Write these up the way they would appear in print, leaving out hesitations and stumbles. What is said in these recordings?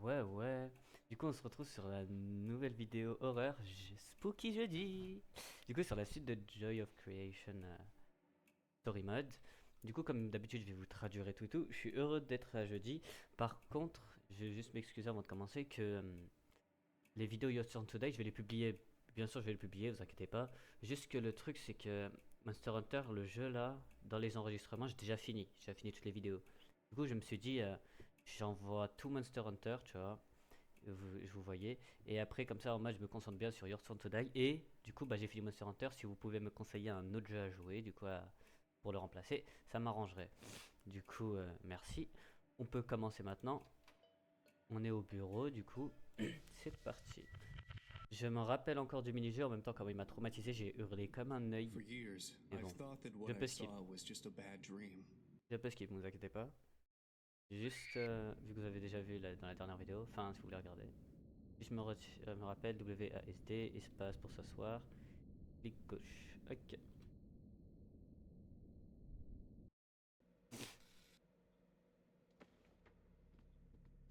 Ouais. Du coup, on se retrouve sur la nouvelle vidéo horreur Spooky Jeudi. Du coup, sur la suite de Joy of Creation Story Mode. Du coup, comme d'habitude, je vais vous traduire et tout. Je suis heureux d'être à jeudi. Par contre, je vais juste m'excuser avant de commencer que les vidéos Your Turn Today, je vais les publier. Bien sûr, je vais les publier, vous inquiétez pas. Juste que le truc, c'est que Monster Hunter, le jeu là, dans les enregistrements, j'ai déjà fini. J'ai déjà fini toutes les vidéos. Du coup, je me suis dit, j'envoie tout Monster Hunter, tu vois. Je vous voyais. Et après, comme ça, moi, je me concentre bien sur Your Turn to Die. Et du coup, bah, j'ai fini Monster Hunter. Si vous pouvez me conseiller un autre jeu à jouer, du coup, pour le remplacer, ça m'arrangerait. Du coup, merci. On peut commencer maintenant. On est au bureau, du coup, c'est parti. Je me rappelle encore du mini-jeu. En même temps, quand il m'a traumatisé, j'ai hurlé comme un œil. For years, Mais I've bon, thought that je what I peux skip. saw was just a bad dream. Je peux skip, ne vous inquiétez pas. Juste, vu que vous avez déjà vu dans la dernière vidéo, enfin, si vous voulez regarder. Je me rappelle WASD, espace pour s'asseoir, clic gauche. Ok.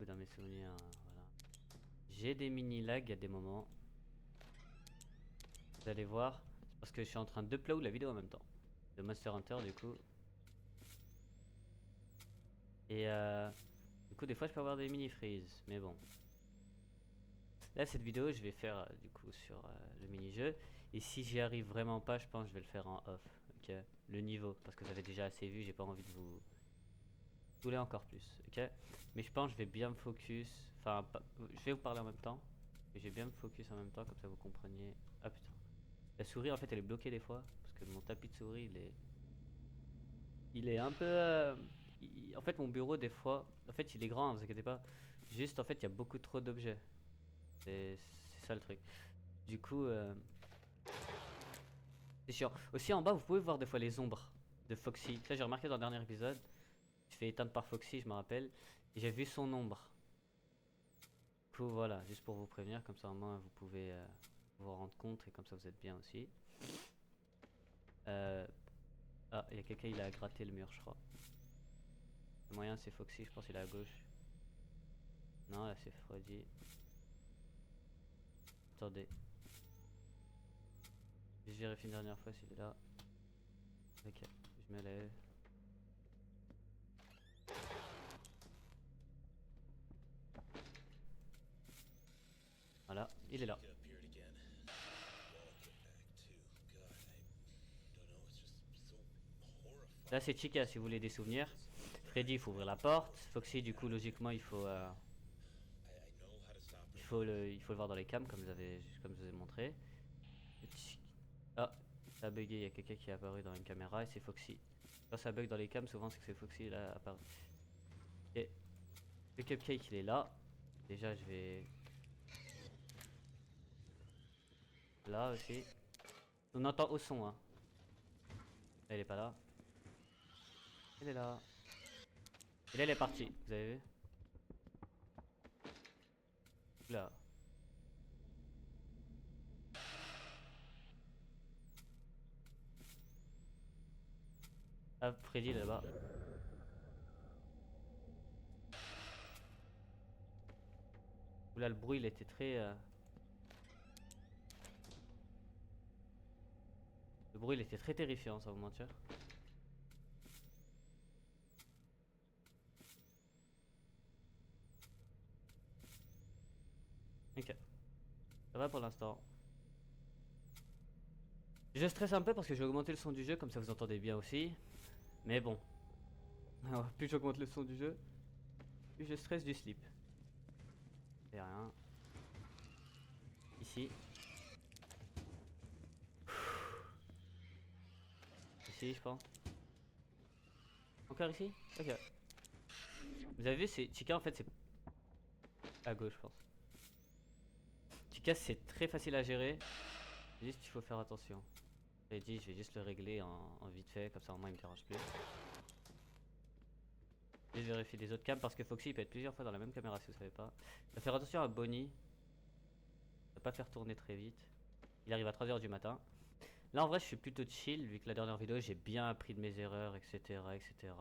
Dans mes souvenirs, voilà. J'ai des mini lags à des moments. Vous allez voir, c'est parce que je suis en train de upload la vidéo en même temps. De Monster Hunter du coup. Et du coup, des fois, je peux avoir des mini freeze, mais bon. Là, cette vidéo, je vais faire du coup sur le mini-jeu. Et si j'y arrive vraiment pas, je pense que je vais le faire en off. Ok. Le niveau, parce que vous avez déjà assez vu, j'ai pas envie de vous saouler encore plus. Ok. Mais je pense que je vais bien me focus. Enfin, je vais vous parler en même temps. Et je vais bien me focus en même temps, comme ça vous compreniez. Ah putain. La souris, en fait, elle est bloquée des fois. Parce que mon tapis de souris, il est un peu. En fait, mon bureau, des fois. En fait, il est grand, hein, vous inquiétez pas. Juste, en fait, il y a beaucoup trop d'objets. C'est ça le truc. Du coup, c'est chiant. Aussi en bas, vous pouvez voir des fois les ombres de Foxy. Ça, j'ai remarqué dans le dernier épisode. Je fais éteindre par Foxy, je me rappelle. Et j'ai vu son ombre. Du coup, voilà, juste pour vous prévenir, comme ça au moins vous pouvez vous rendre compte et comme ça vous êtes bien aussi. Euh, Ah, il y a quelqu'un, il a gratté le mur, je crois. Le moyen, c'est Foxy, je pense qu'il est à gauche. Non, là, c'est Freddy. Attendez, je vérifie une dernière fois s'il est là. Ok, je me lève. Voilà, il est là. Là, c'est Chica si vous voulez des souvenirs. Freddy, il faut ouvrir la porte. Foxy, du coup, logiquement, il faut le voir dans les cams, comme je vous ai montré. Ah, ça a bugué, il y a quelqu'un qui est apparu dans une caméra et c'est Foxy. Quand ça bug dans les cams, souvent c'est que c'est Foxy là apparu. Et le cupcake il est là. Déjà je vais là aussi. On entend au son hein. Elle est pas là. Elle est là. Et là elle est partie, vous avez vu? Là. Ah, Freddy est là-bas. Là le bruit il était très. Le bruit il était très terrifiant, sans vous mentir. Ok. Ça va pour l'instant. Je stresse un peu parce que j'ai augmenté le son du jeu, comme ça vous entendez bien aussi. Mais bon. Alors, plus j'augmente le son du jeu, plus je stresse du slip. C'est rien. Ici. Ici, je pense. Encore ici? Ok. Vous avez vu, c'est Chica en fait, c'est à gauche, je pense. Chica, c'est très facile à gérer. Juste, il faut faire attention. J'ai dit, je vais juste le régler en vite fait, comme ça au moins il me dérange plus. Je vais vérifier les autres cams parce que Foxy il peut être plusieurs fois dans la même caméra si vous savez pas. Il faut faire attention à Bonnie. Ne pas faire tourner très vite. Il arrive à 3h du matin. Là en vrai, je suis plutôt chill vu que la dernière vidéo j'ai bien appris de mes erreurs, etc. etc.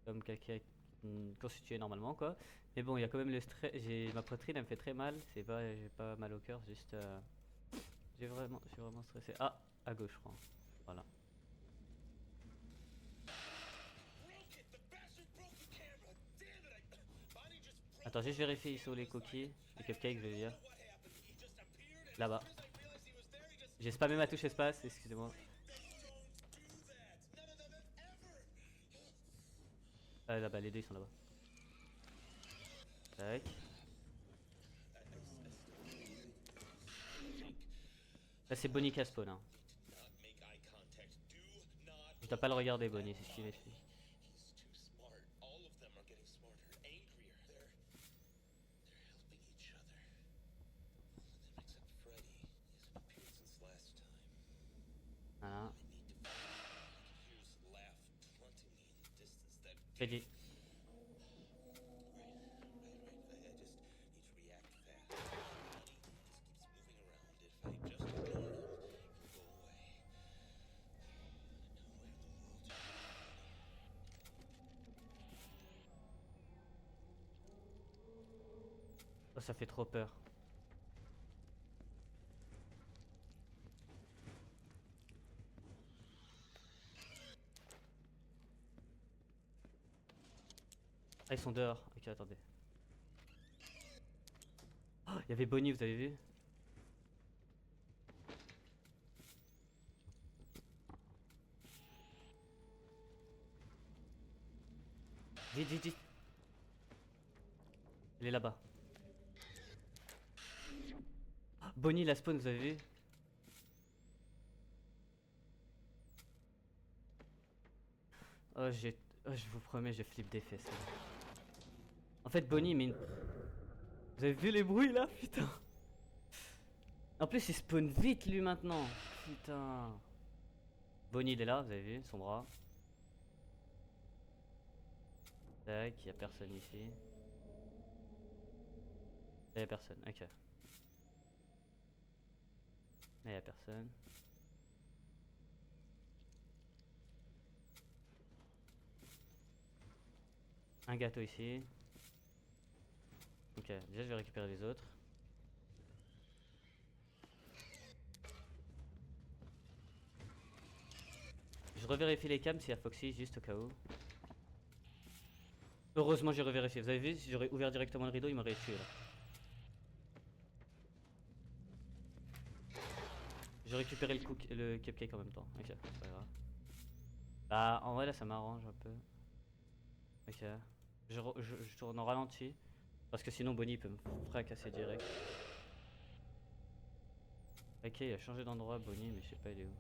Comme quelqu'un constitué normalement quoi. Mais bon, il y a quand même le stress. Ma poitrine, elle me fait très mal. C'est pas, j'ai pas mal au cœur, juste. Je suis vraiment stressé. Ah, à gauche, je crois. Voilà. Attends, juste vérifier sur les cookies. Les cupcakes, je veux dire. Là-bas. J'ai spammé ma touche espace, excusez-moi. Là-bas, les deux ils sont là-bas. Tac. Là, c'est Bonnie qui a spawn. Hein. Je dois pas le regarder, Bonnie, c'est ce qu'il fait. Voilà. Freddy. Oh, ça fait trop peur. Ah, ils sont dehors. Ok, attendez. Oh, il y avait Bonnie, vous avez vu? Vite, vite, vite. Elle est là-bas. Oh, Bonnie, la spawn, vous avez vu? Oh, je vous promets, je flippe des fesses. Là. En fait, Bonnie, mais. Vous avez vu les bruits là? Putain. En plus, il spawn vite lui maintenant. Putain. Bonnie, il est là, vous avez vu, son bras. Tac, il y a personne ici. Il y a personne, ok. Là, il y a personne. Un gâteau ici. Ok, déjà je vais récupérer les autres. Je revérifie les cams s'il y a Foxy, juste au cas où. Heureusement j'ai revérifié. Vous avez vu, si j'aurais ouvert directement le rideau, il m'aurait tué là. J'ai récupéré le cupcake en même temps. Ok, c'est pas grave. Bah en vrai là ça m'arrange un peu. Ok. Je tourne en ralenti. Parce que sinon Bonnie peut me fracasser direct. Ok, il a changé d'endroit Bonnie, mais je sais pas il est où.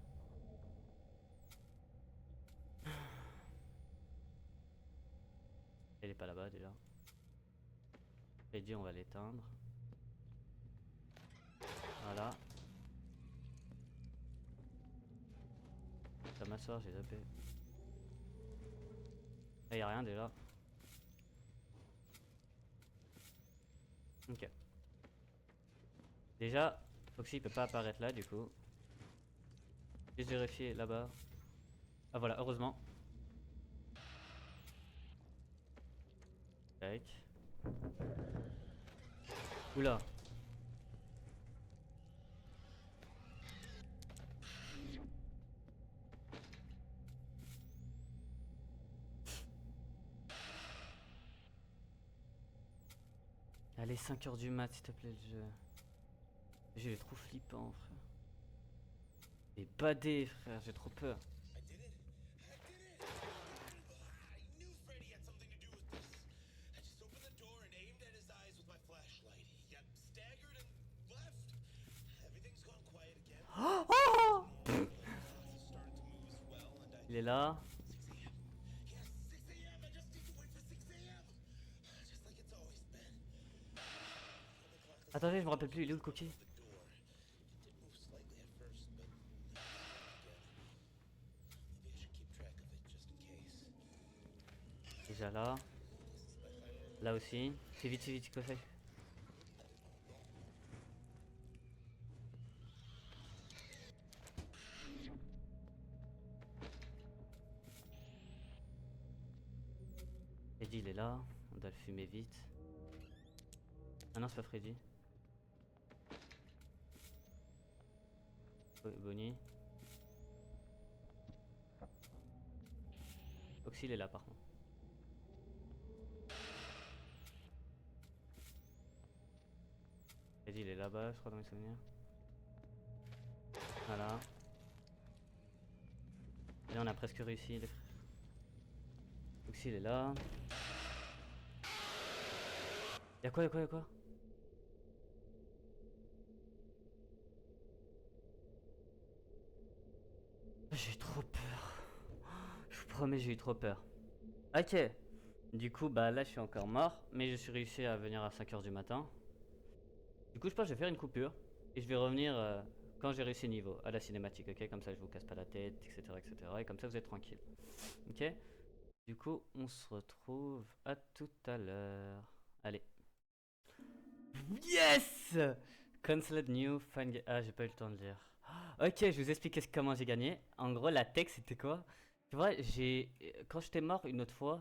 Elle est pas là-bas déjà. Et dit on va l'éteindre. Voilà. Ça m'asseoir, j'ai zappé. Là y'a rien déjà. Ok. Déjà, Foxy peut pas apparaître là du coup. Juste vérifier là-bas. Ah voilà, heureusement. Tac. Oula. Allez, 5h du mat s'il te plaît le jeu. Le jeu il est trop flippant frère. Et badé frère, j'ai trop peur. Il est là. Attendez, je me rappelle plus, il est où le cookie? Déjà là. Là aussi. C'est vite, quoi fait. Eddie il est là. On doit le fumer vite. Ah non, c'est pas Freddy. Bonnie. Foxy il est là par contre. Freddy il est là-bas, je crois, dans mes souvenirs. Voilà. Et là on a presque réussi les frères. Foxy il est là. Y'a quoi, y'a quoi, y'a quoi? J'ai eu trop peur. Je vous promets, j'ai eu trop peur. Ok. Du coup, bah là je suis encore mort, mais je suis réussi à venir à 5h du matin. Du coup, je pense que je vais faire une coupure et je vais revenir quand j'ai réussi le niveau à la cinématique, ok? Comme ça, je vous casse pas la tête, etc., etc. Et comme ça, vous êtes tranquille, ok? Du coup, on se retrouve à tout à l'heure. Allez. Yes! Cancelled new fan game. Ah, j'ai pas eu le temps de lire. Ok, je vous explique comment j'ai gagné. En gros, la tech, c'était quoi? Tu vois, quand j'étais mort une autre fois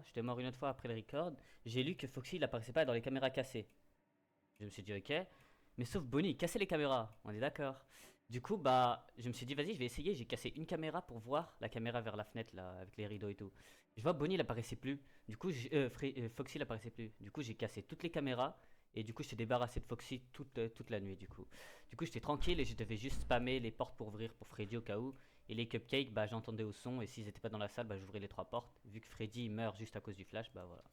après le record, j'ai lu que Foxy il apparaissait pas dans les caméras cassées. Je me suis dit ok, mais sauf Bonnie, il cassait les caméras, on est d'accord. Du coup, bah, je me suis dit vas-y, je vais essayer. J'ai cassé une caméra pour voir la caméra vers la fenêtre là, avec les rideaux et tout. Je vois Bonnie, il apparaissait plus. Du coup, Foxy, il apparaissait plus. Du coup, j'ai cassé toutes les caméras et du coup, j'étais débarrassé de Foxy toute la nuit. Du coup, j'étais tranquille et je devais juste spammer les portes pour ouvrir pour Freddy au cas où. Et les cupcakes, bah, j'entendais au son et s'ils étaient pas dans la salle, bah, j'ouvrais les 3 portes. Vu que Freddy meurt juste à cause du flash, bah voilà.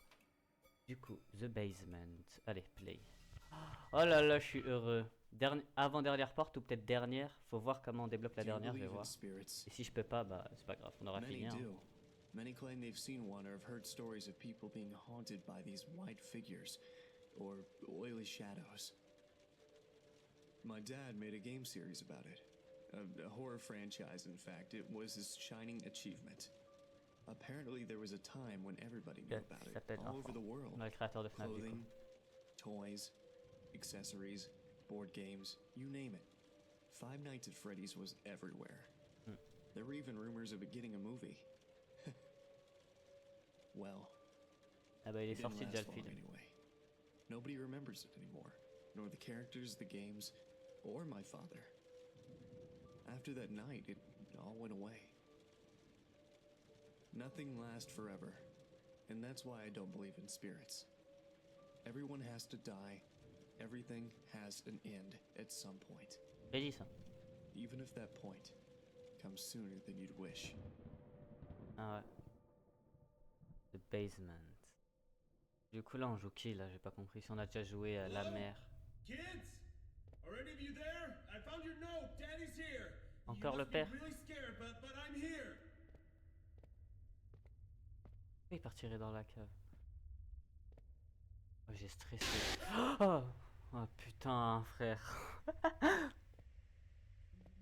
Du coup, The Basement. Allez, play. Oh là là, je suis heureux. Avant-dernière porte ou peut-être dernière. Faut voir comment on débloque la dernière, je vais voir. Et si je peux pas, bah c'est pas grave, on aura fini. Hein. Many claim they've seen one or have heard stories of people being haunted by these white figures or oily shadows. My dad made a game series about it. A horror franchise, in fact. It was his shining achievement. Apparently, there was a time when everybody knew about it, all over the world. Le créateur de FNAF, Clothing, toys, accessories, board games, you name it. Five Nights at Freddy's was everywhere. There were even rumors of it getting a movie. Well, ah bah il est it didn't sorti déjà last le long film. anyway. Nobody remembers it anymore, nor the characters, the games, or my father. After that night, it all went away. Nothing lasts forever, and that's why I don't believe in spirits. Everyone has to die. Everything has an end at some point. Freddy ça. Even if that point comes sooner than you'd wish. Ah ouais. The Basement. Du coup là on joue qui là, j'ai pas compris. Si on a déjà joué à la mer. Kids? Are any of you there? I found your note. Daddy's here. Encore le père. Really scared, but I'm here. Il partirait dans la cave. Oh, j'ai stressé. Oh, oh putain frère.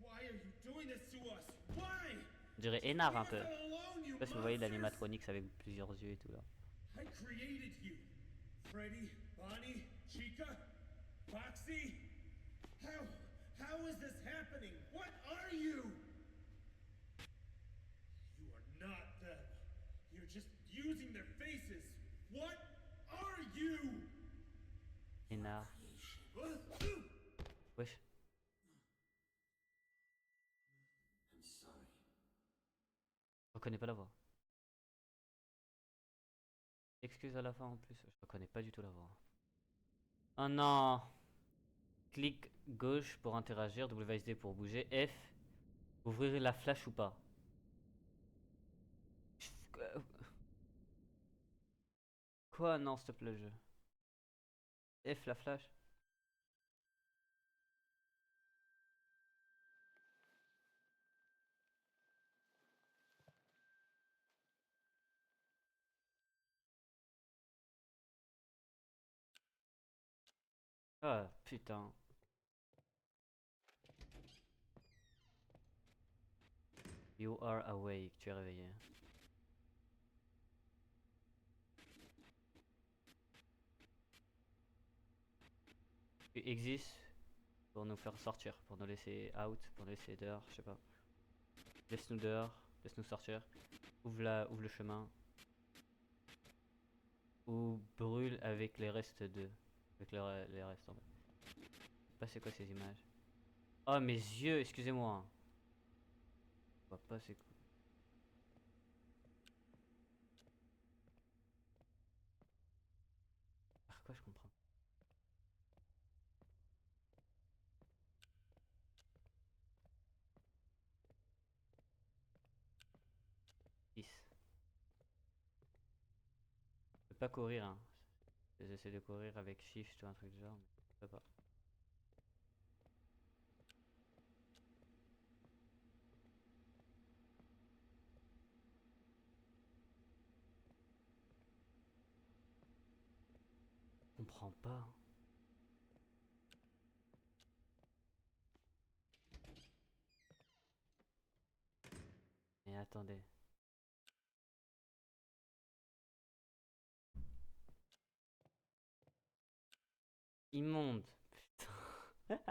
Why are you doing this to us? Why? On dirait Énard un peu. Leave us alone, Je you sais pas si vous voyez monsters. l'animatronix avec plusieurs yeux et tout là. I created you. Freddy, Bonnie, Chica, Foxy. How is this happening? What are you? You are not them. You're just using their faces. What are you? Énard. Wesh. Je reconnais pas la voix. Excuse à la fin en plus. Je reconnais pas du tout la voix. Oh non. Clic gauche pour interagir, WSD pour bouger, F. Ouvrir la flash ou pas. Quoi? Non, s'il te plaît, jeu. F la flash. Ah putain. You are awake, tu es réveillé. Tu existes pour nous faire sortir, pour nous laisser out, pour nous laisser dehors, je sais pas. Laisse-nous dehors, laisse-nous sortir. Ouvre le chemin. Ou brûle avec les restes d'eux. Avec les restes en fait. Je sais pas c'est quoi ces images. Oh mes yeux, excusez-moi. Je vois pas c'est quoi. Par quoi je comprends. 10. Je peux pas courir hein. J'essaie de courir avec shift ou un truc du genre, mais je peux pas. Je comprends pas. Mais attendez. Immonde. Putain.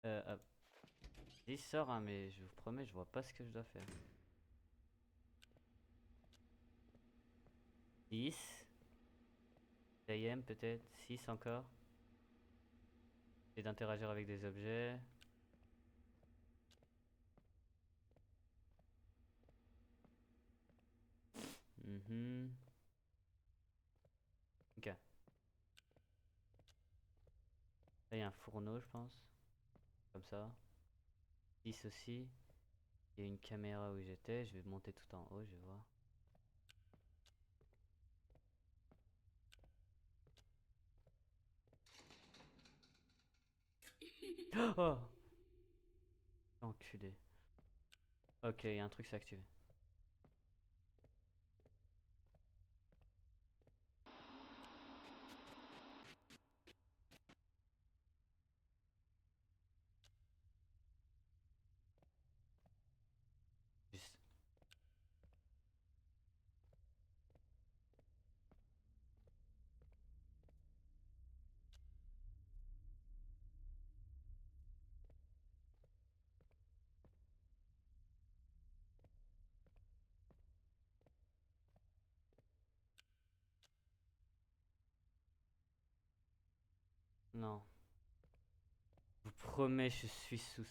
Hop. 10 sort hein, mais je vous promets, je vois pas ce que je dois faire. 10. TM peut-être. 6 encore. Et d'interagir avec des objets. Ok. Là, il y a un fourneau, je pense. Comme ça. 10 aussi. Il y a une caméra où j'étais. Je vais monter tout en haut, je vais voir. Oh! Enculé. Ok, il y a un truc s'est activé. Juste. Non. Je vous promets, je suis sous.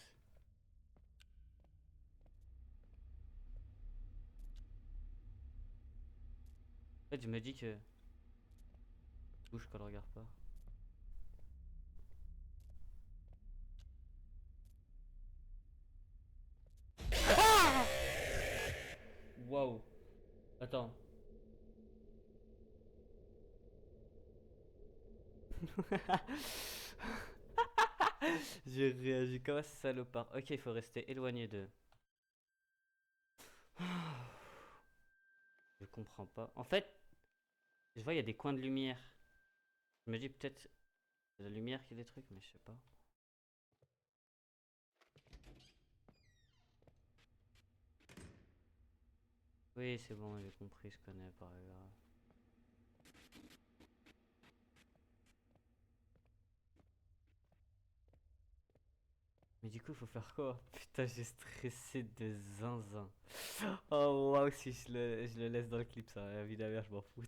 En fait, je me dis que. Bouge quand on regarde pas. Waouh. Attends. J'ai réagi comme un salopard. Ok, il faut rester éloigné d'eux. Je comprends pas. En fait, je vois il y a des coins de lumière. Je me dis peut-être c'est la lumière qui est des trucs, mais je sais pas. Oui, c'est bon, j'ai compris, je connais par grave. Mais du coup, faut faire quoi? Putain, j'ai stressé de zinzin. Oh waouh, si je le laisse dans le clip, ça, évidemment, je m'en fous.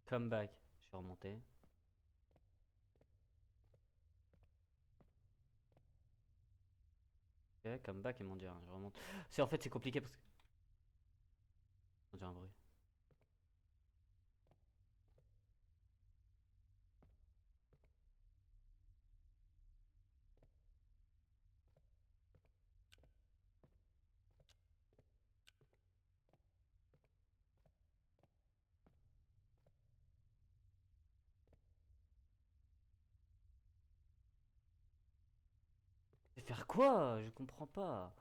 Come back, je suis remonté. Ok, come back, ils m'ont dit, hein, je remonte. C'est en fait, c'est compliqué parce que. On dirait un bruit. Mais faire quoi? Je comprends pas.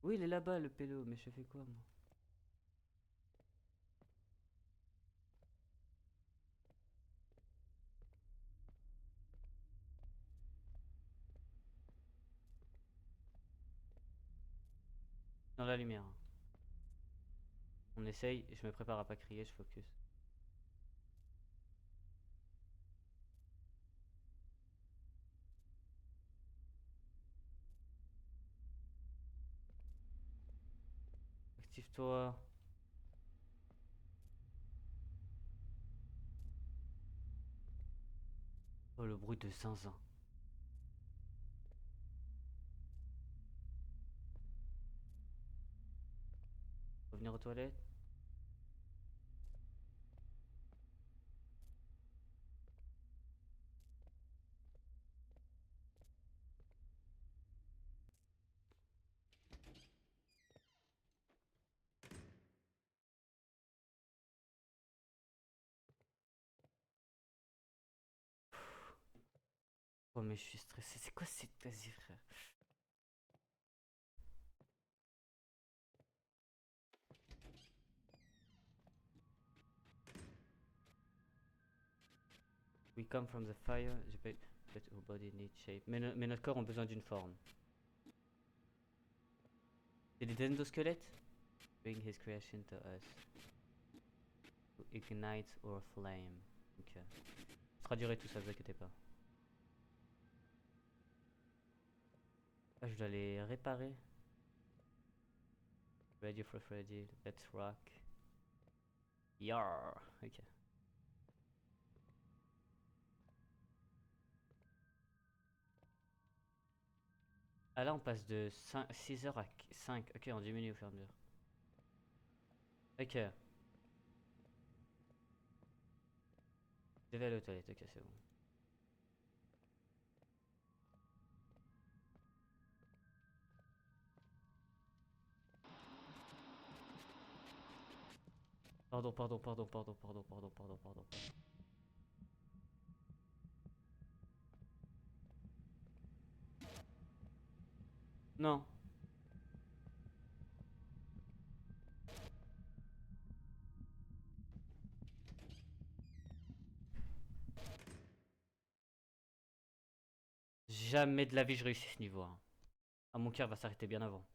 Oui, il est là-bas, le pélo, mais je fais quoi, moi? Dans la lumière. On essaye, je me prépare à pas crier, je focus. Active-toi. Oh, le bruit de zinzin. Revenir aux toilettes. Oh, mais je suis stressé. C'est quoi cette... Vas-y, frère. We come from the fire. J'ai pas... But our body needs shape. Mais notre corps a besoin d'une forme. C'est des endosquelettes? Bring his creation to us. To ignite our flame. Ok. Je traduirai tout ça, vous inquiétez pas. Ah, je dois les réparer. Radio for Freddy, let's rock. Yarr. Ok. Ah là on passe de 6 heures à 5. Ok, on diminue au fur et à mesure. Ok. Je vais aller aux toilettes, ok c'est bon. Pardon. Non. Jamais de la vie je réussis ce niveau, hein. Ah, mon cœur va s'arrêter bien avant.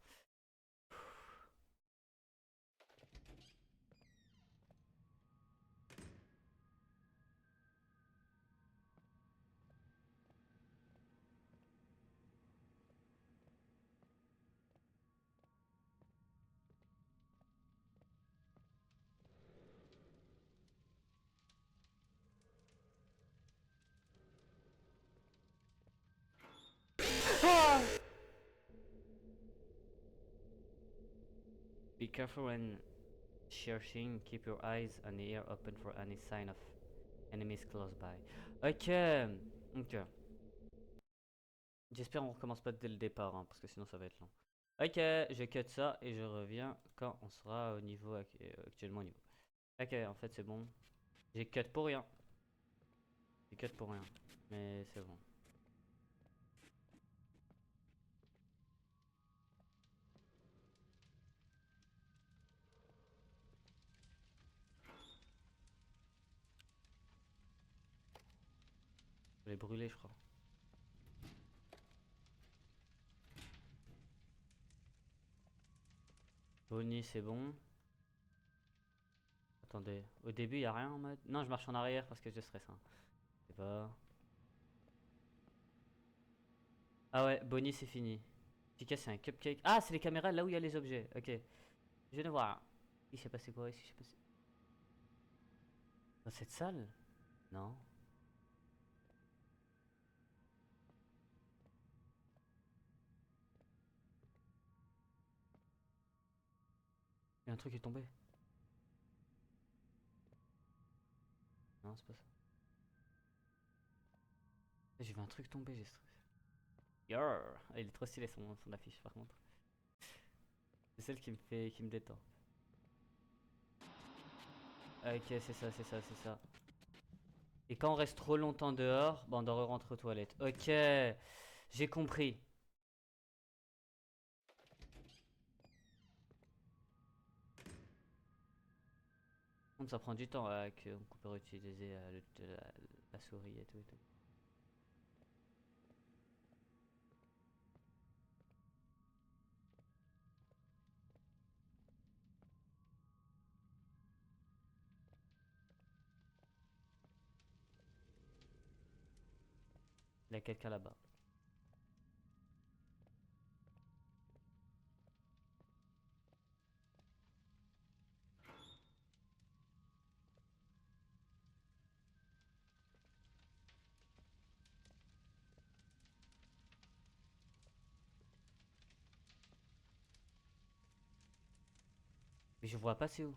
Be careful when searching. Keep your eyes and ear open for any sign of enemies close by. Ok. Ok. J'espère on recommence pas dès le départ, hein, parce que sinon ça va être long. Ok, je cut ça et je reviens quand on sera au niveau actuellement au niveau. Ok, en fait c'est bon. J'ai cut pour rien. J'ai cut pour rien. Mais c'est bon. Je l'ai brûlé je crois. Bonnie c'est bon. Attendez, au début y a rien en mode. Non, je marche en arrière parce que je stresse. Hein. C'est pas. Ah ouais, Bonnie c'est fini. Chica c'est un cupcake. Ah, c'est les caméras là où il y a les objets. Ok. Je viens de voir. Il s'est passé quoi ici? Dans cette salle? Non. Il y a un truc qui est tombé. Non, c'est pas ça. J'ai vu un truc tomber, j'ai stressé. Yarr. Ah, il est trop stylé son affiche par contre. C'est celle qui me fait, qui me détend. Ah, ok, c'est ça. Et quand on reste trop longtemps dehors, bah on doit rentrer aux toilettes. Ok, j'ai compris. Ça prend du temps qu'on peut réutiliser la souris et tout et tout. Il y a quelqu'un là-bas. Mais je vois pas c'est où.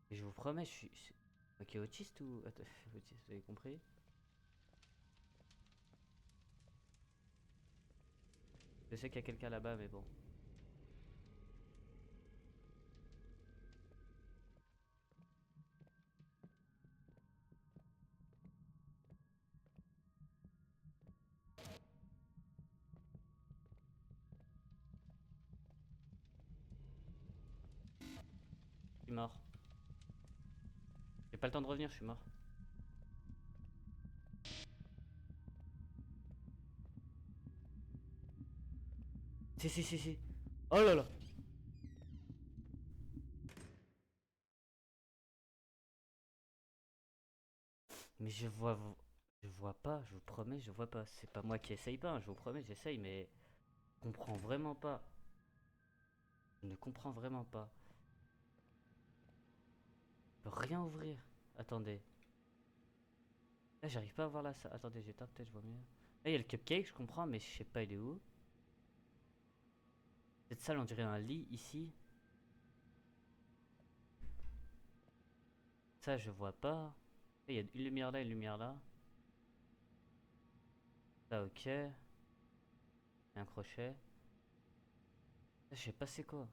Mais je vous promets, je suis... Ok, autiste ou... Attends, autiste, vous avez compris? Je sais qu'il y a quelqu'un là-bas, mais bon. Je suis mort. J'ai pas le temps de revenir, je suis mort. Si, si, si, si. Oh là là. Mais je vois pas, je vous promets, je vois pas. C'est pas moi qui essaye pas, hein, je vous promets, j'essaye, mais je comprends vraiment pas. Je ne comprends vraiment pas. Je peux rien ouvrir. Attendez. Là, j'arrive pas à voir la salle. Attendez, j'éteins, peut-être je vois mieux. Là, il y a le cupcake, je comprends, mais je sais pas, il est où. Cette salle, on dirait un lit ici. Ça, je vois pas. Il y a une lumière là, une lumière là. Ça, ok. Il y a un crochet. Je sais pas c'est quoi.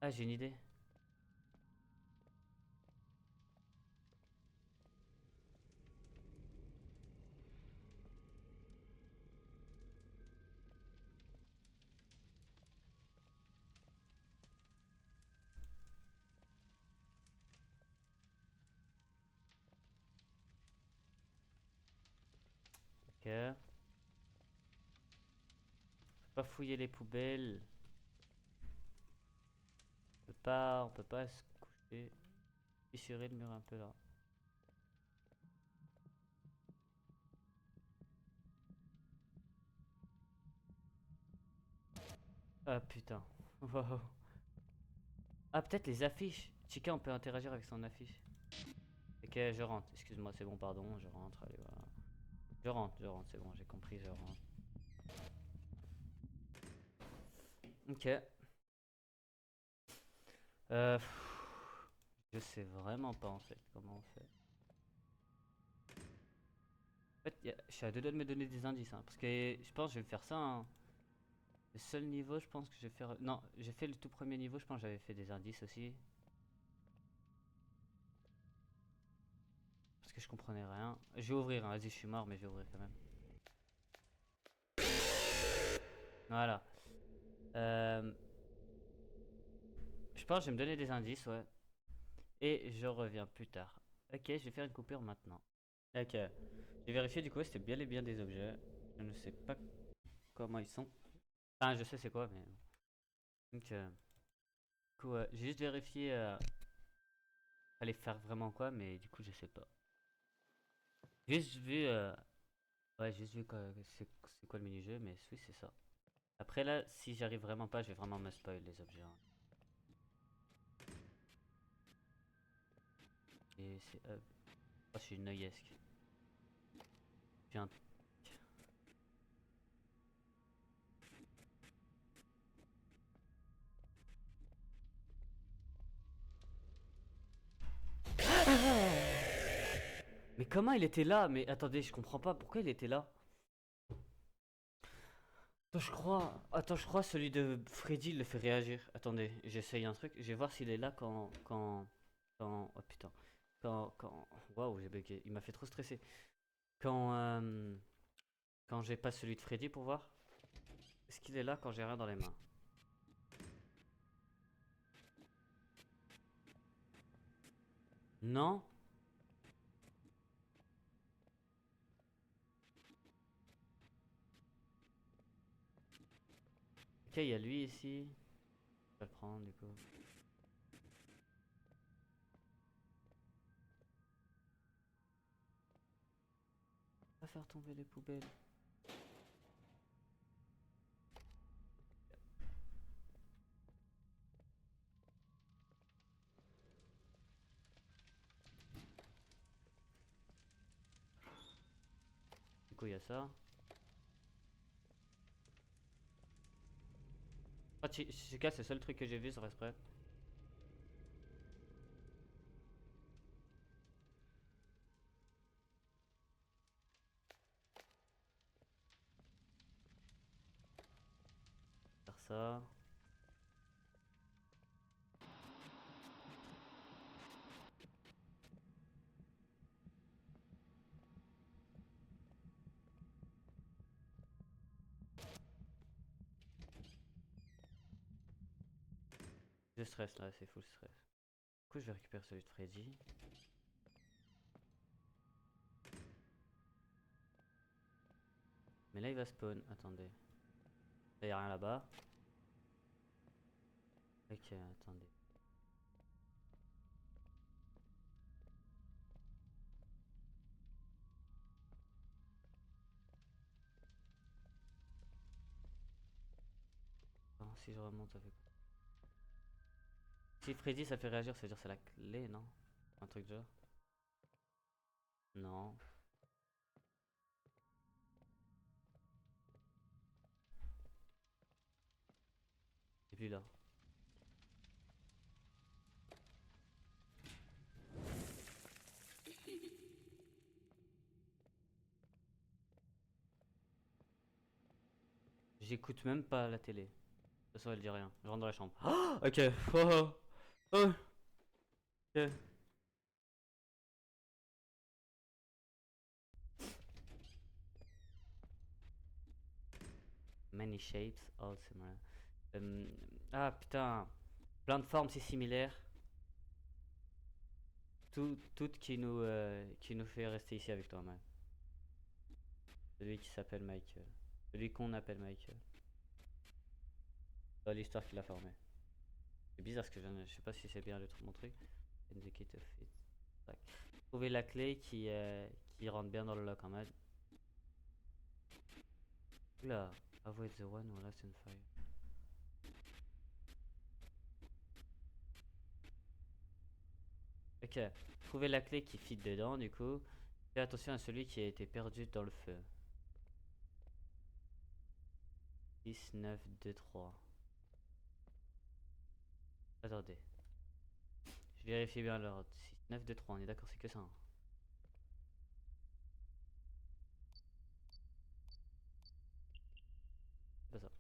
Ah, j'ai une idée. Ok. On peut pas fouiller les poubelles. On peut pas se coucher. Fissurer le mur un peu là. Ah putain. Wow. Ah, peut-être les affiches. Chica, on peut interagir avec son affiche. Ok, je rentre. Excuse-moi, c'est bon, pardon. Je rentre. Allez, voilà. Je rentre, c'est bon, j'ai compris, je rentre. Ok. Euh, je sais vraiment pas en fait comment on fait. En fait, je suis à deux doigts de me donner des indices, hein, parce que je pense que je vais faire ça, hein. Le seul niveau, je pense que je vais faire. Non, j'ai fait le tout premier niveau, je pense que j'avais fait des indices aussi. Parce que je comprenais rien. Je vais ouvrir, hein, vas-y, je suis mort, mais je vais ouvrir quand même. Voilà. Euh, je pense que je vais me donner des indices, ouais. Et je reviens plus tard. Ok, je vais faire une coupure maintenant. Ok. J'ai vérifié du coup, c'était bien et bien des objets. Je ne sais pas comment ils sont. Enfin, je sais c'est quoi, mais. Donc, du coup, j'ai juste vérifié. Fallait faire vraiment quoi, mais du coup, je sais pas. Juste vu. Ouais, juste vu c'est quoi le mini-jeu, mais oui, c'est ça. Après, là, si j'arrive vraiment pas, je vais vraiment me spoil les objets, hein. Et c'est. Oh, je suis noyesque. J'ai un. Mais comment il était là? Mais attendez, je comprends pas pourquoi il était là. Attends, je crois celui de Freddy il le fait réagir. Attendez, j'essaye un truc. Je vais voir s'il est là oh putain. Waouh, j'ai bugué. Il m'a fait trop stresser. Quand, quand j'ai pas celui de Freddy pour voir. Est-ce qu'il est là quand j'ai rien dans les mains? Non? Ok, il y a lui ici. Je vais le prendre du coup. Va faire tomber les poubelles. Du coup, il y a ça. Ah, Chica, c'est le seul truc que j'ai vu sur Express. Faire ça. Je stress là, c'est full stress. Du coup, je vais récupérer celui de Freddy. Mais là, il va spawn. Attendez. Là, y a rien là-bas. Ok, attendez. Ah, si je remonte, ça fait quoi? Si Freddy ça fait réagir, ça veut dire c'est la clé, non? Un truc de genre. Non. Et puis là. J'écoute même pas la télé. De toute façon, elle dit rien. Je rentre dans la chambre. Ah, ok. Oh, oh. Oh. Ok. Many shapes, all similar. Ah putain. Plein de formes si similaires. Toutes qui nous fait rester ici avec toi, man. Celui qui s'appelle Michael. Celui qu'on appelle Michael. Dans l'histoire qu'il a formé. C'est bizarre ce que je sais pas si c'est bien mon truc. Indicator fit. Tac. Trouver la clé qui rentre bien dans le lock en mode. Oula, avoid the one who last in fire. Ok, trouver la clé qui fit dedans du coup. Fais attention à celui qui a été perdu dans le feu. 10, 9, 2, 3. Attendez. Je vérifie bien l'ordre. 6, 9, 2, 3, on est d'accord, c'est que ça. Hein. C'est pas ça.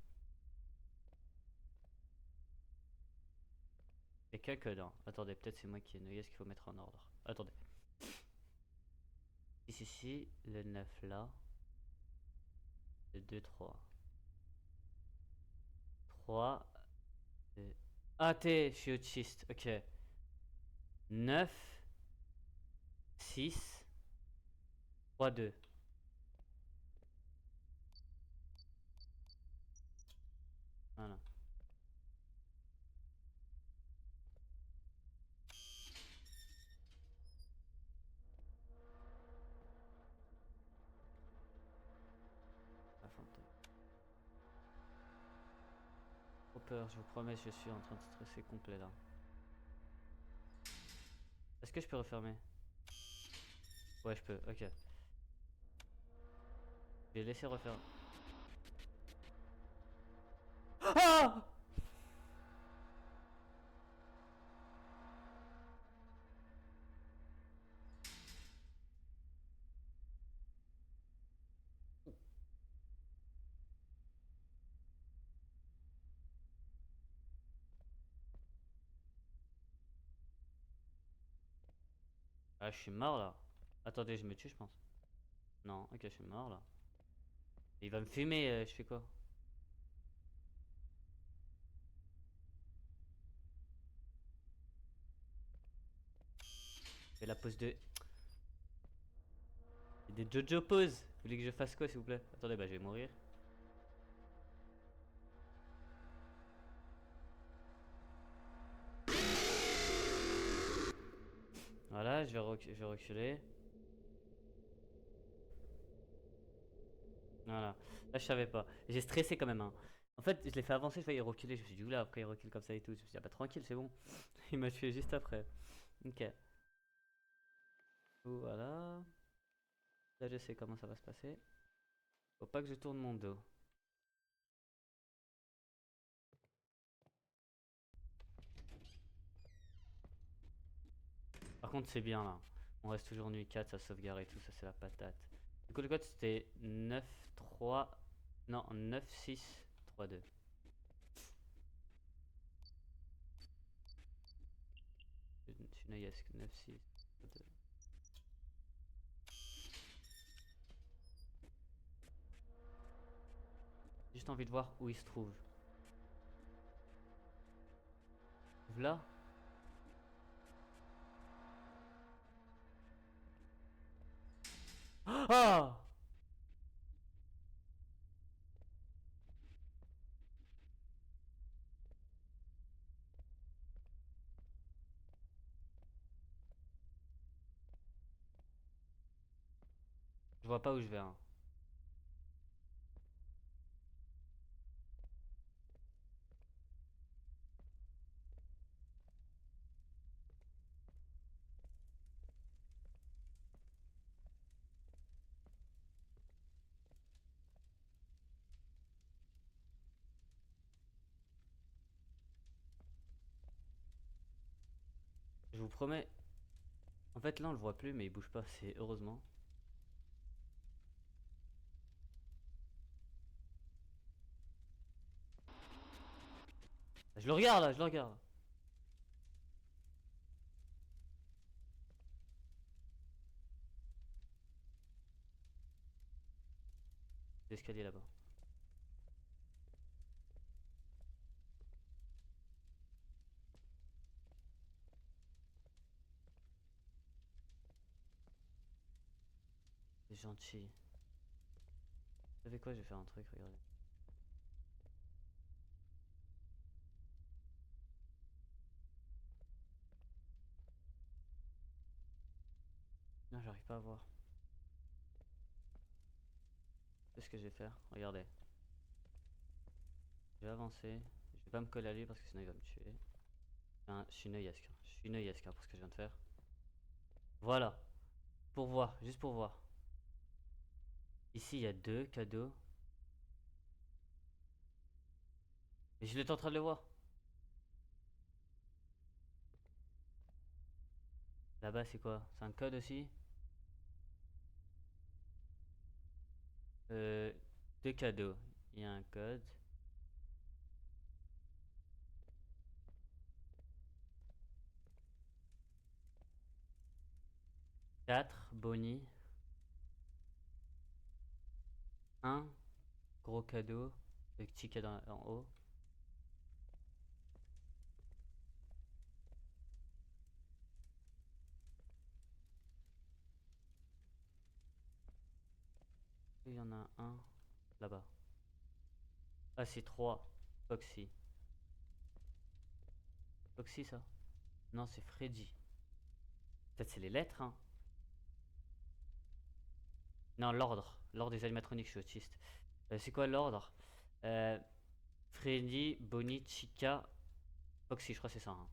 C'est que non. Attendez, peut-être c'est moi qui ai noyé ce qu'il faut mettre en ordre. Attendez. Ici, le 9 là. Le 2, 3. 3. Ah, T, je suis autiste. Ok. 9, 6, 3, 2. Voilà. La fantôme. Trop peur, je vous promets, je suis en train de stresser complet là. Est-ce que je peux refermer? Ouais, je peux, ok. Je vais laisser refaire. Ah! Ah, je suis mort là. Attendez, je me tue, je pense. Non, ok, je suis mort là. Il va me fumer, je fais quoi? Je fais la pose de. Des Jojo poses. Vous voulez que je fasse quoi, s'il vous plaît? Attendez, bah je vais mourir. Voilà, je vais reculer. Voilà. Là, je savais pas. J'ai stressé quand même, hein. En fait, je l'ai fait avancer, je voyais reculer. Je me suis dit, oula, après il recule comme ça et tout. Je me suis dit, ah bah tranquille, c'est bon. Il m'a tué juste après. Ok. Voilà. Là, je sais comment ça va se passer. Faut pas que je tourne mon dos. Par contre, c'est bien là. On reste toujours nuit 4, ça sauvegarde et tout, ça c'est la patate. Du coup, le code c'était 9-3. Non, 9-6-3-2. Je suis naïsque, 9-6-3-2. J'ai juste envie de voir où il se trouve. Là? Ah! Je vois pas où je vais, hein. Je vous promets. En fait, là on le voit plus, mais il bouge pas, c'est heureusement. Je le regarde là, je le regarde. L'escalier là-bas. C'est gentil. Vous savez quoi, je vais faire un truc, regardez. Non, j'arrive pas à voir. Qu'est-ce que je vais faire? Regardez. Je vais avancer. Je vais pas me coller à lui parce que sinon il va me tuer. Hein, je suis naïsque. Je suis naïsque pour ce que je viens de faire. Voilà. Pour voir, juste pour voir. Ici il y a 2 cadeaux. Et je l'étais en train de le voir. Là-bas c'est quoi? C'est un code aussi? 2 cadeaux. Il y a un code. Quatre Bonnie. Un gros cadeau. Le petit cadeau en haut. Et il y en a un là-bas. Ah c'est 3. Foxy. Foxy ça? Non c'est Freddy. Peut-être c'est les lettres hein. Non l'ordre. L'ordre des animatroniques, je suis autiste. C'est quoi l'ordre? Freddy, Bonnie, Chica, Foxy, je crois que c'est ça, hein.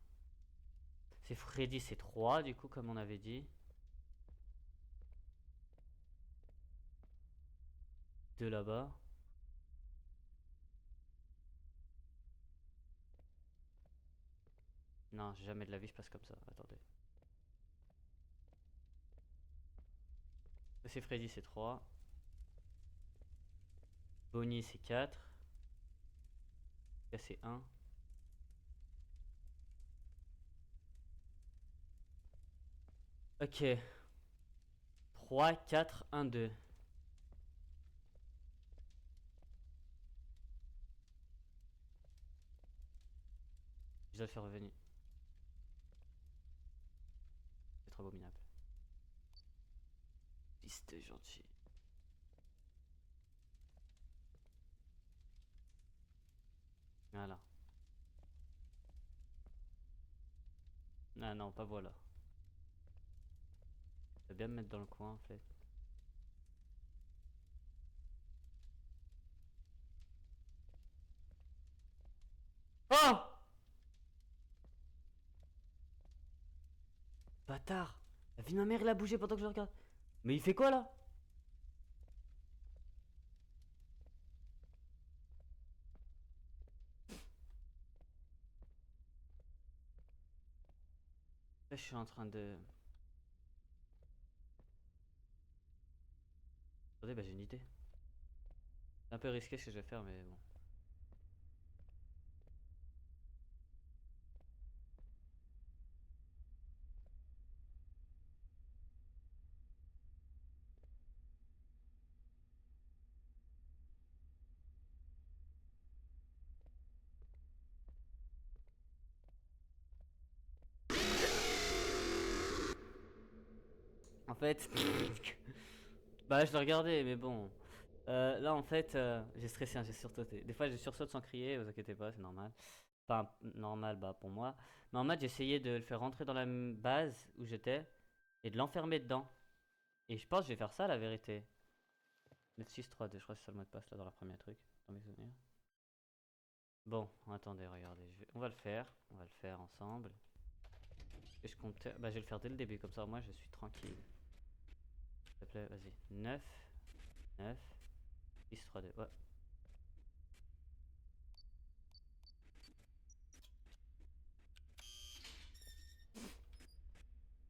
C'est Freddy, c'est 3 du coup comme on avait dit. 2 là-bas. Non, jamais de la vie je passe comme ça. Attendez. C'est Freddy, c'est 3. Bonnie, c'est 4. Là, c'est 1. Ok. 3, 4, 1, 2. Je dois le faire revenir. C'est trop abominable. C'était gentil. Voilà. Ah non, pas voilà. vais bien me mettre dans le coin en fait. Oh! Bâtard! La vie de ma mère, il a bougé pendant que je le regarde. Mais il fait quoi là? Là, je suis en train de. Attendez, bah j'ai une idée. C'est un peu risqué ce que je vais faire, mais bon. En fait. Bah, je le regardais, mais bon. Là, en fait, j'ai stressé, hein, j'ai sursauté. Des fois, je sursaute sans crier, vous inquiétez pas, c'est normal. Enfin, normal, bah, pour moi. Mais en mode, j'essayais de le faire rentrer dans la base où j'étais et de l'enfermer dedans. Et je pense que je vais faire ça, la vérité. 9632, je crois que c'est ça le mot de passe là dans le premier truc, dans mes souvenirs. Bon, attendez, regardez, on va le faire. On va le faire ensemble. Et je comptais. Bah, je vais le faire dès le début, comme ça, moi, je suis tranquille. S'il te plaît, vas-y. 9, 9, 6, 3, 2. Ouais.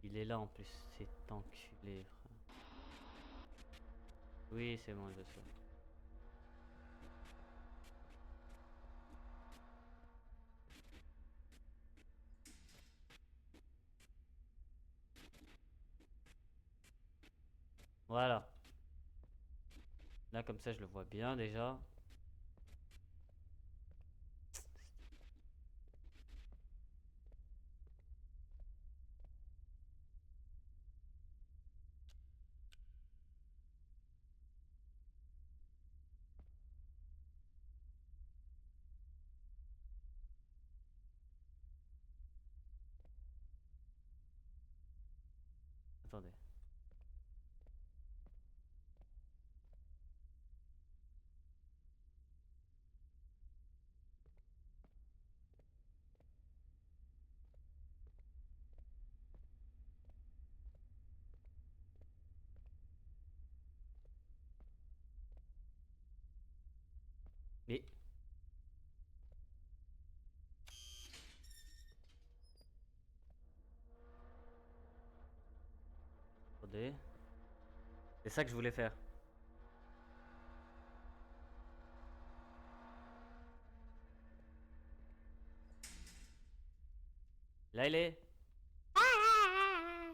Il est là en plus, c'est enculé, frère. Oui, c'est bon, je sais. Voilà. Là, comme ça, je le vois bien déjà. Attendez. Mais. Attendez. C'est ça que je voulais faire. Là, il est.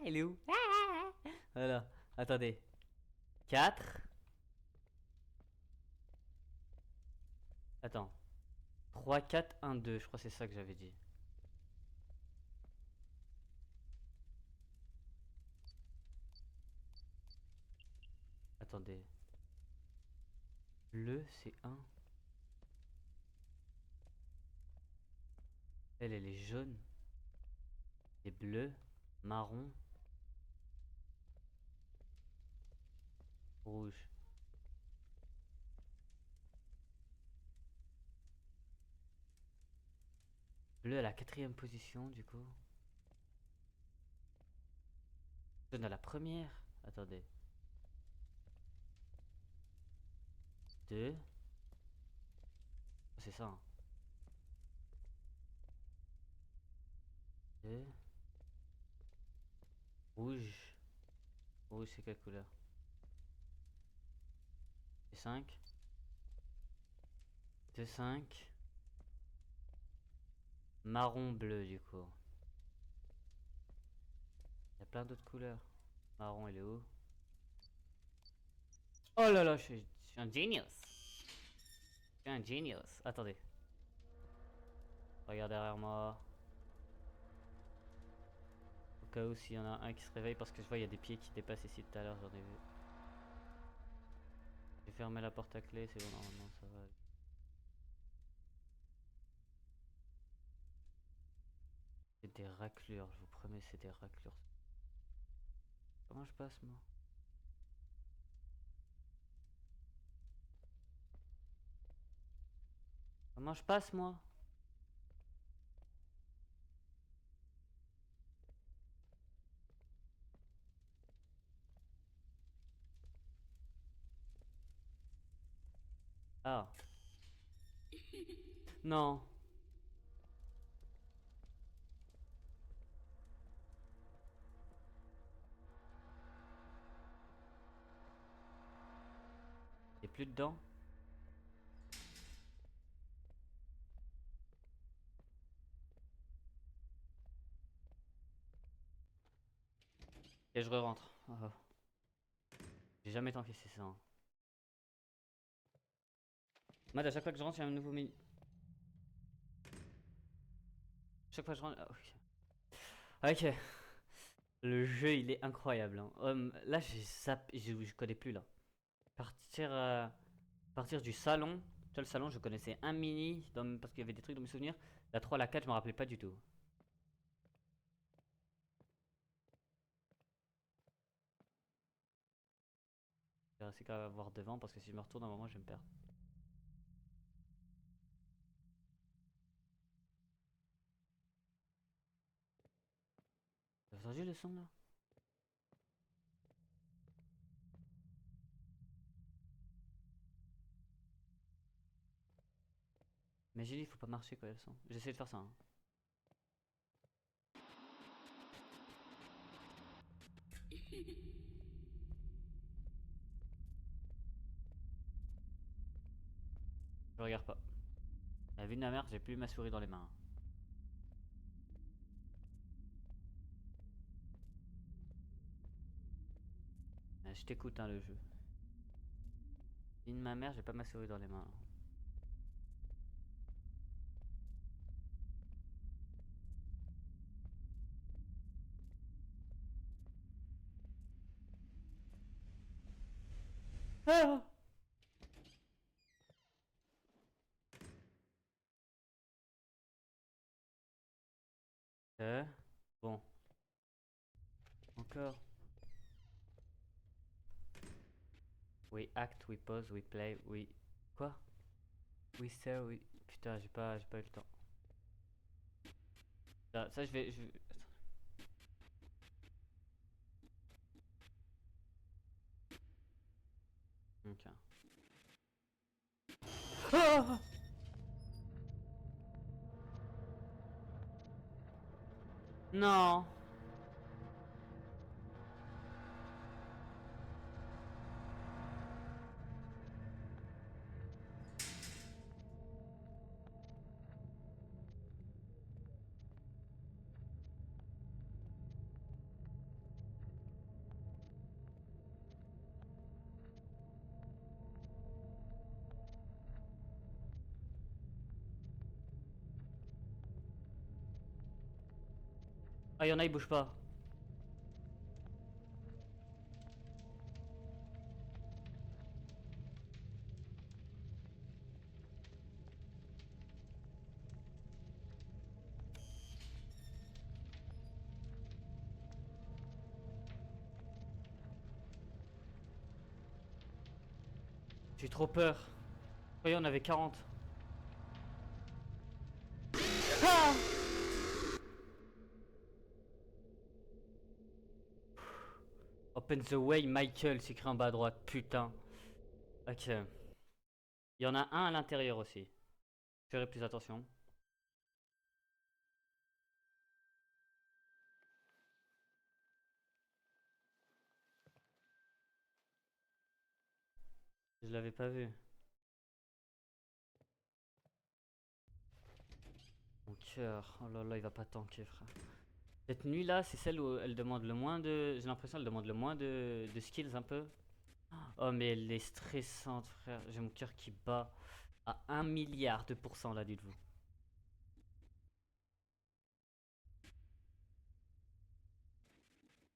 Il est où? Voilà. Attendez. 4. Attends. 3, 4, 1, 2. Je crois que c'est ça que j'avais dit. Attendez. Bleu, c'est 1. Elle est jaune. C'est bleu. Marron. Rouge. Bleu à la 4ème position, du coup. Jaune à la première. Attendez. 2. C'est ça, hein. 2. Rouge. Rouge, c'est quelle couleur? C'est 5. 2, 5. Marron, bleu, du coup. Il y a plein d'autres couleurs. Marron, il est où? Oh là là, je suis un genius. Je suis un genius. Attendez. Regarde derrière moi. Au cas où s'il y en a un qui se réveille, parce que je vois il y a des pieds qui dépassent ici tout à l'heure, j'en ai vu. J'ai fermé la porte à clé, c'est bon, normalement ça va. C'est des raclures, je vous promets, c'est des raclures. Comment je passe moi? Comment je passe moi? Ah. Non. Y'a plus dedans? Et je re-rentre. Oh. J'ai jamais tant fait ça. Hein. Moi, à chaque fois que je rentre, il y a un nouveau menu. Chaque fois que je rentre. Ah, ok. Ok. Le jeu, il est incroyable. Hein. Là, je connais plus là. Partir du salon. Tu vois, le salon, je connaissais un mini parce qu'il y avait des trucs dans mes souvenirs. La 3, la 4, je me rappelais pas du tout. C'est qu'à voir devant parce que si je me retourne à un moment, je vais me perdre. T'as entendu le son là? Mais j'ai dit, il faut pas marcher quoi, le son. J'essaie de faire ça. Hein. Je regarde pas. La vue de ma mère, j'ai plus ma souris dans les mains. Je t'écoute, hein, le jeu. Vue de ma mère, j'ai pas ma souris dans les mains. Ah! Bon. Encore. We act, we pause, we play, we... Quoi? We stare, we... Putain, j'ai pas eu le temps. Ça je vais... Ok. Ah! Non! Ah, y'en a, ils bougent pas. J'ai trop peur. Voyez, on avait 40. Ah! Open the way, Michael, c'est écrit en bas à droite. Putain. Ok. Il y en a un à l'intérieur aussi. Je ferai plus attention. Je l'avais pas vu. Mon cœur. Oh là là, il va pas tanker, frère. Cette nuit là, c'est celle où elle demande le moins de. J'ai l'impression qu'elle demande le moins de skills un peu. Oh, mais elle est stressante, frère. J'ai mon cœur qui bat à 1 milliard de pourcents là, dites-vous.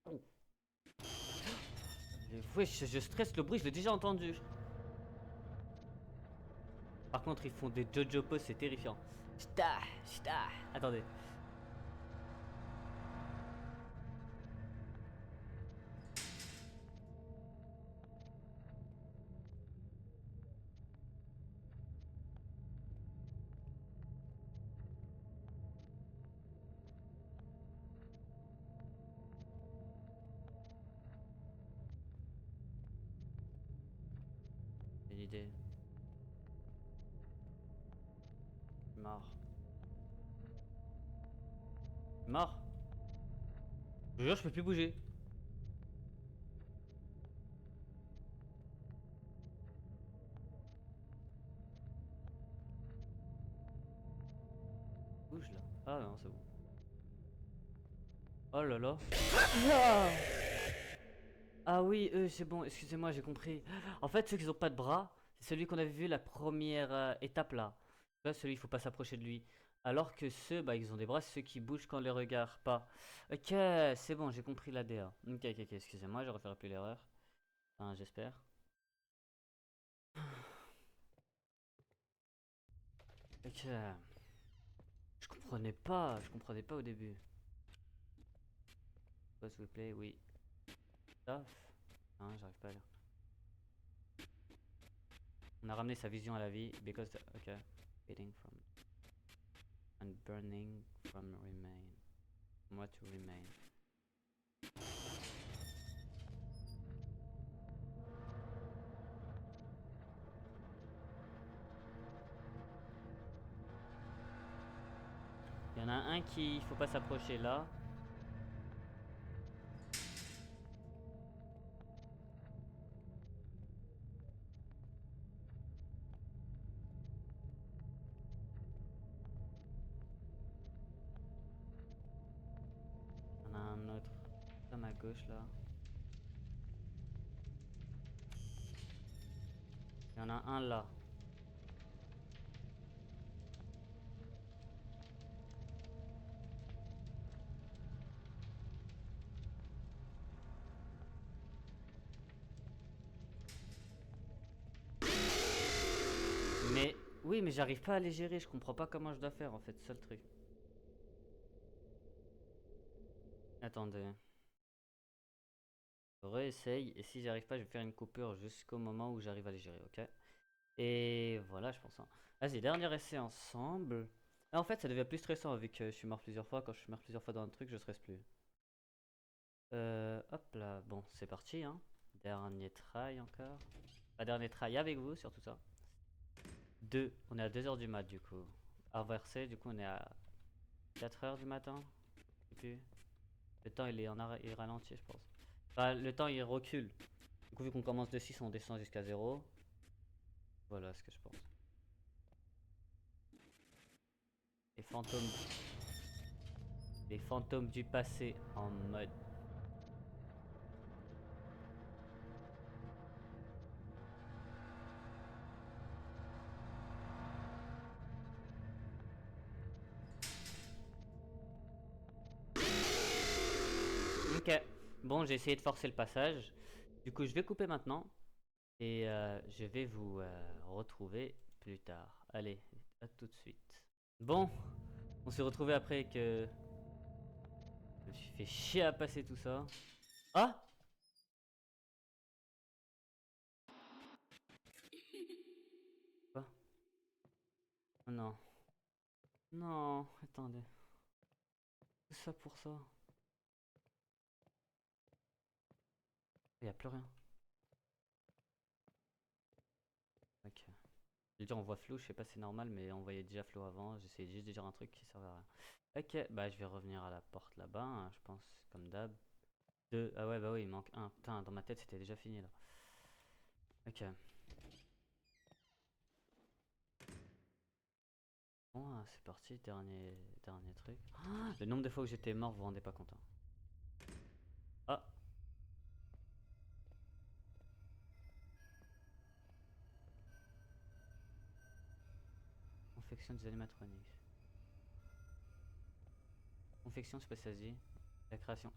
Oh. Wesh, je stresse, le bruit, je l'ai déjà entendu. Par contre, ils font des Jojo poses, c'est terrifiant. Chita, chita. Attendez. idée. Mort. Mort. Je te jure, je peux plus bouger. Bouge là. Ah non, c'est bon. Oh là là. Ah, ah oui, c'est bon, excusez-moi, j'ai compris. En fait, ceux qui n'ont pas de bras, c'est celui qu'on avait vu la première étape là. Là, celui, il faut pas s'approcher de lui. Alors que ceux, bah, ils ont des bras, c'est ceux qui bougent quand les regards pas. Ok, c'est bon, j'ai compris la DA. Ok, excusez-moi, je referai plus l'erreur. Enfin, j'espère. Ok. Je comprenais pas au début. Pause replay, oui. Stuff. Hein, j'arrive pas à lire. On a ramené sa vision à la vie. Because. Ok. Fading from. And burning from remain. Moi to remain. Il y en a un qui. Faut pas s'approcher là. Il y en a un autre. À ma gauche là. Il y en a un là. Mais. Oui, mais j'arrive pas à les gérer. Je comprends pas comment je dois faire en fait. C'est ça le truc. Attendez. Je réessaye. Et si j'arrive pas, je vais faire une coupure jusqu'au moment où j'arrive à les gérer, ok? Et voilà, je pense. Hein. Vas-y, dernier essai ensemble. Ah, en fait, ça devient plus stressant vu que je suis mort plusieurs fois. Quand je suis mort plusieurs fois dans un truc, je stresse plus. Hop là, bon, c'est parti. Hein. Dernier try encore. Pas dernier try avec vous, surtout ça. 2. On est à 2h du mat, du coup. Inversé, du coup, on est à 4h du matin. Je sais plus. Le temps, il est il ralentit, je pense. Enfin, le temps, il recule. Du coup, vu qu'on commence de 6, on descend jusqu'à 0. Voilà ce que je pense. Les fantômes. Les fantômes du passé en mode. Ok. Bon, j'ai essayé de forcer le passage. Du coup, je vais couper maintenant. Et je vais vous retrouver plus tard. Allez, à tout de suite. Bon, on s'est retrouvé après que je me suis fait chier à passer tout ça. Ah! Quoi? Oh non. Non, attendez. Tout ça pour ça. Il n'y a plus rien. Ok. Je veux dire, on voit flou, je sais pas si c'est normal, mais on voyait déjà flou avant. J'essayais juste de dire un truc qui servait à rien. Ok, bah je vais revenir à la porte là-bas, hein, je pense, comme d'hab. 2. Ah ouais, bah oui, il manque un. Putain, dans ma tête, c'était déjà fini là. Ok. Bon, c'est parti, dernier truc. Ah, le nombre de fois où j'étais mort, vous vous rendez pas compte. Hein. Ah, confection des animatroniques. Confection, je sais pas si ça se dit. La création.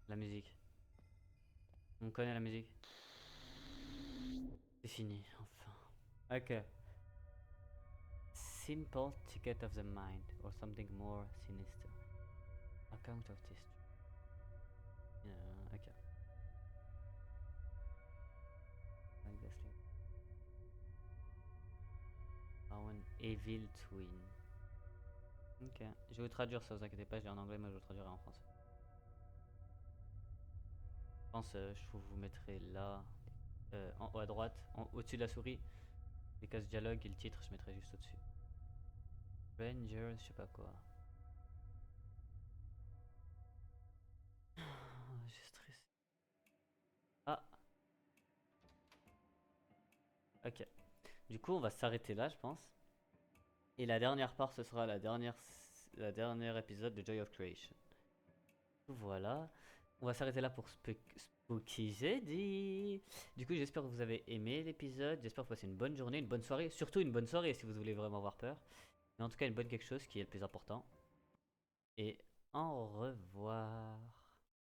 La musique. On connaît la musique. C'est fini, enfin. Ok. Simple ticket of the mind, or something more sinister. Account of this. Ok. Obviously. Our evil twin. Ok. Je vais vous traduire ça, vous inquiétez pas, je l'ai en anglais, moi je vous traduirai en français. Je pense je vous mettrai là. en haut à droite, au-dessus de la souris. Les cases dialogue et le titre, je mettrai juste au-dessus. Rangers, je sais pas quoi. J'ai stressé. Ah, ok. Du coup, on va s'arrêter là, je pense. Et la dernière part, ce sera la dernière épisode de Joy of Creation. Voilà. On va s'arrêter là pour Spooky Jeudi. Du coup, j'espère que vous avez aimé l'épisode. J'espère que vous passez une bonne journée, une bonne soirée. Surtout une bonne soirée si vous voulez vraiment avoir peur. Mais en tout cas, une bonne quelque chose qui est le plus important. Et au revoir.